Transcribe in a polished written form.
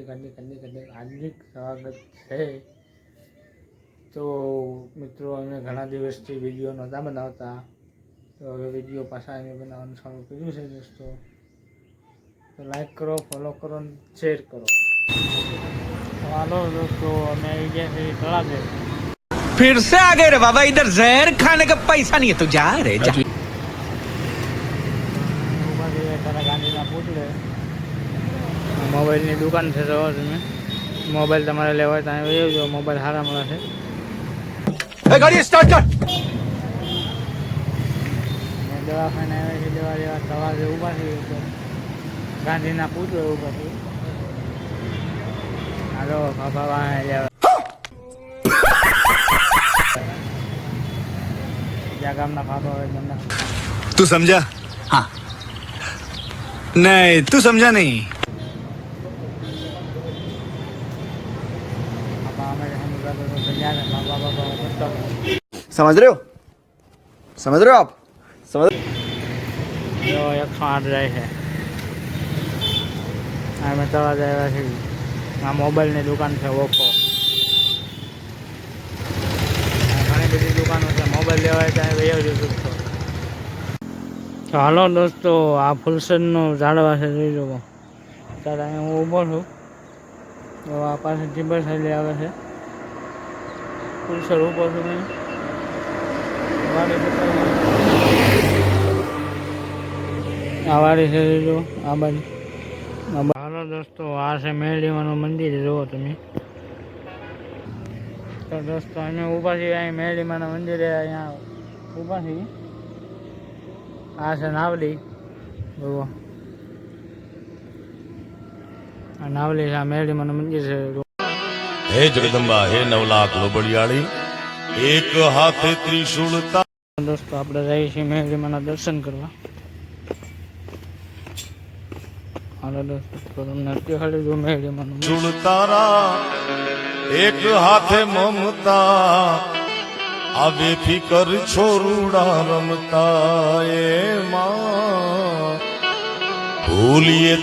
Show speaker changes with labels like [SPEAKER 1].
[SPEAKER 1] હાર્દિક સ્વાગત છે। તો મિત્રો અમે ઘણા દિવસથી વિડીયો નહોતા બનાવતા, તો હવે વિડીયો પાછા અમે બનાવવાનું ચાલુ કર્યું છે દોસ્તો। તો લાઈક કરો, ફોલો કરો, શેર કરો। તો હાલો દોસ્તો, અમે આવી ગયા છીએ તળાવે।
[SPEAKER 2] फिर से आ गए रे बाबा, इधर जहर खाने का पैसा नहीं है तो जा रे जा।
[SPEAKER 1] ગાંધીના પૂતળે મોબાઈલની દુકાન છે। તો તમે મોબાઈલ તમારે લેવા હોય ત્યાં આવી જાઓ, મોબાઈલ સારા મળે છે।
[SPEAKER 2] गाड़ी स्टार्ट कर।
[SPEAKER 1] દવાખાને આવે છે, દવા લેવા સવારે ઊભા છીએ તો ગાંધીના પૂતળે ઊભા છીએ। હાલો બાબા વાહે લેવા જ્યાં ગામના ફાફા હોય બંને।
[SPEAKER 2] तू समझा? हाँ नहीं, तू समझा नहीं। समझ रहे हो? समझ रहे हो आप? समझ
[SPEAKER 1] 108 જાય છે। અમે તળાવ આવ્યા છીએ। આ મોબાઈલની દુકાન છે ઓપ્પો। ઘણી બધી દુકાનો છે, મોબાઈલ લેવાય ત્યાં વહી આવજો દોસ્તો। તો હાલો દોસ્તો, આ ફૂલસરનો ઝાડવા છે, જોઈ જુઓ। ત્યારે અહીં હું ઊભો છું, તો આ પાસે ટીબર થયેલી આવે છે। ફૂલસર ઊભો છું મેં આ વાડી છે, જોઈ જુઓ આ બાજુ। હાલો દોસ્તો, આ છે મેરડીમાનું મંદિર, જુઓ તમે। તો દોસ્તો અમે ઊભા છીએ અહીં મેરડીમાના મંદિરે, અહીંયા ઊભા છીએ। આ છે નાવલી, જુઓ આ નાવલી છે, આ મેરડીમાનું મંદિર છે।
[SPEAKER 3] हे जगदम्बा हे नवलाख लोबड़ियाળી एक हाथे त्रिशूलता।
[SPEAKER 1] દોસ્તો આપણે જઈએ છીએ મેરડીમાના દર્શન કરવા। હાલો દોસ્તો, તો તમને દેખાડી દઉં મેરડીમાનું
[SPEAKER 3] ત્રિશૂલતારા એક હાથે મમતા આવે ફિકર છોરુડા રમતા એ માં ભૂલીએ